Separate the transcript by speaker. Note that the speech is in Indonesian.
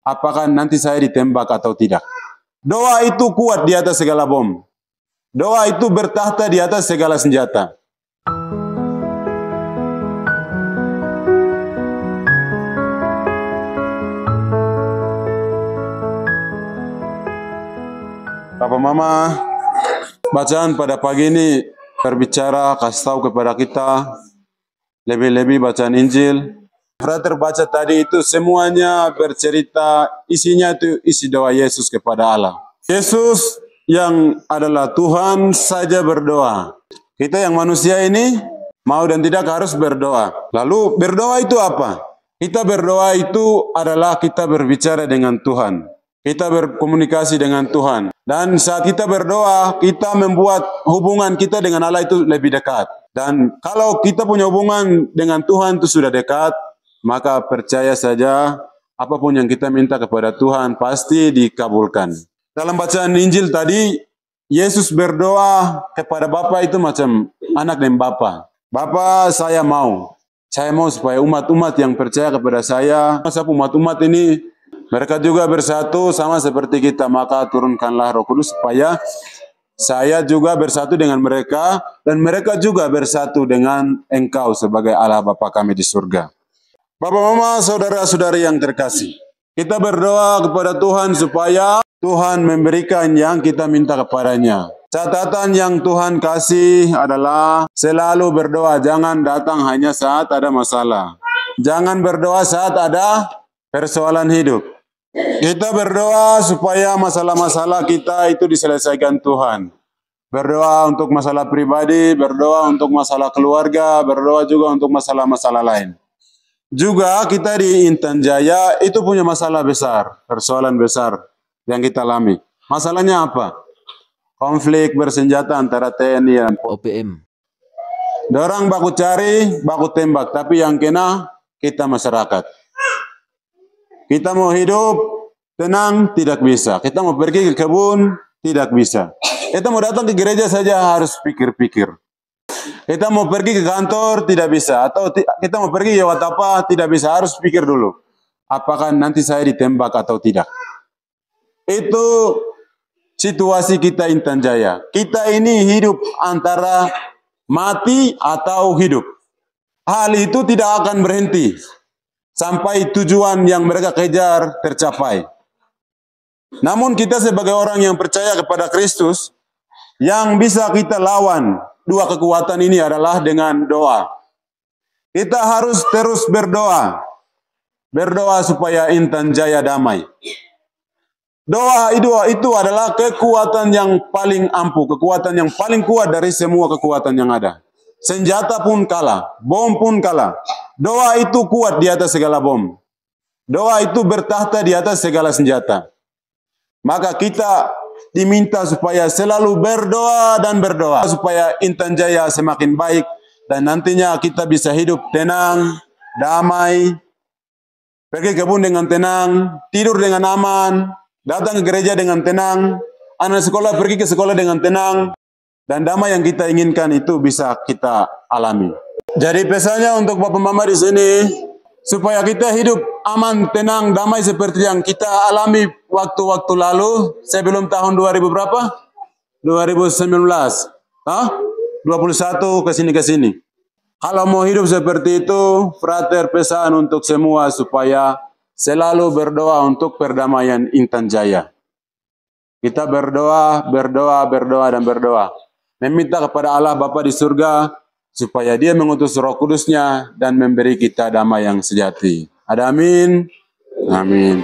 Speaker 1: apakah nanti saya ditembak atau tidak. Doa itu kuat di atas segala bom. Doa itu bertahta di atas segala senjata. Papa Mama, bacaan pada pagi ini berbicara, kasih tahu kepada kita, lebih-lebih bacaan Injil. Frater baca tadi itu semuanya bercerita, isinya itu isi doa Yesus kepada Allah. Yesus yang adalah Tuhan saja berdoa. Kita yang manusia ini mau dan tidak harus berdoa. Lalu berdoa itu apa? Kita berdoa itu adalah kita berbicara dengan Tuhan. Kita berkomunikasi dengan Tuhan. Dan saat kita berdoa, kita membuat hubungan kita dengan Allah itu lebih dekat. Dan kalau kita punya hubungan dengan Tuhan itu sudah dekat, maka percaya saja apapun yang kita minta kepada Tuhan pasti dikabulkan. Dalam bacaan Injil tadi, Yesus berdoa kepada Bapa itu macam anak dan Bapa. Bapa, saya mau supaya umat-umat yang percaya kepada saya, umat-umat ini mereka juga bersatu sama seperti kita, maka turunkanlah Roh Kudus supaya saya juga bersatu dengan mereka dan mereka juga bersatu dengan Engkau sebagai Allah Bapa kami di surga. Bapak, Mama, saudara-saudari yang terkasih, kita berdoa kepada Tuhan supaya Tuhan memberikan yang kita minta kepadanya. Catatan yang Tuhan kasih adalah selalu berdoa, jangan datang hanya saat ada masalah. Jangan berdoa saat ada persoalan hidup. Kita berdoa supaya masalah-masalah kita itu diselesaikan Tuhan. Berdoa untuk masalah pribadi, berdoa untuk masalah keluarga, berdoa juga untuk masalah-masalah lain. Juga kita di Intan Jaya itu punya masalah besar, persoalan besar yang kita alami. Masalahnya apa? Konflik bersenjata antara TNI dan
Speaker 2: OPM.
Speaker 1: Dorang baku cari, baku tembak, tapi yang kena kita masyarakat. Kita mau hidup tenang, tidak bisa. Kita mau pergi ke kebun, tidak bisa. Kita mau datang ke gereja saja harus pikir-pikir. Kita mau pergi ke kantor, tidak bisa. Atau kita mau pergi lewat apa, tidak bisa. Harus pikir dulu. Apakah nanti saya ditembak atau tidak. Itu situasi kita Intan Jaya. Kita ini hidup antara mati atau hidup. Hal itu tidak akan berhenti sampai tujuan yang mereka kejar tercapai. Namun kita sebagai orang yang percaya kepada Kristus, yang bisa kita lawan dua kekuatan ini adalah dengan doa. Kita harus terus berdoa. Berdoa supaya Intan Jaya damai. Doa itu adalah kekuatan yang paling ampuh, kekuatan yang paling kuat dari semua kekuatan yang ada. Senjata pun kalah, bom pun kalah. Doa itu kuat di atas segala bom. Doa itu bertahta di atas segala senjata. Maka kita diminta supaya selalu berdoa dan berdoa. Supaya Intan Jaya semakin baik. Dan nantinya kita bisa hidup tenang, damai. Pergi kebun dengan tenang, tidur dengan aman. Datang ke gereja dengan tenang. Anak sekolah pergi ke sekolah dengan tenang. Dan damai yang kita inginkan itu bisa kita alami. Jadi pesannya untuk Bapak Mama di sini, supaya kita hidup aman, tenang, damai seperti yang kita alami waktu-waktu lalu, sebelum tahun 2000 berapa? 2019. 21 ke sini. Kalau mau hidup seperti itu, frater pesan untuk semua supaya selalu berdoa untuk perdamaian Intan Jaya. Kita berdoa, dan berdoa. Meminta kepada Allah Bapa di surga supaya Dia mengutus Roh Kudus-Nya dan memberi kita damai yang sejati. Ada amin. Amin.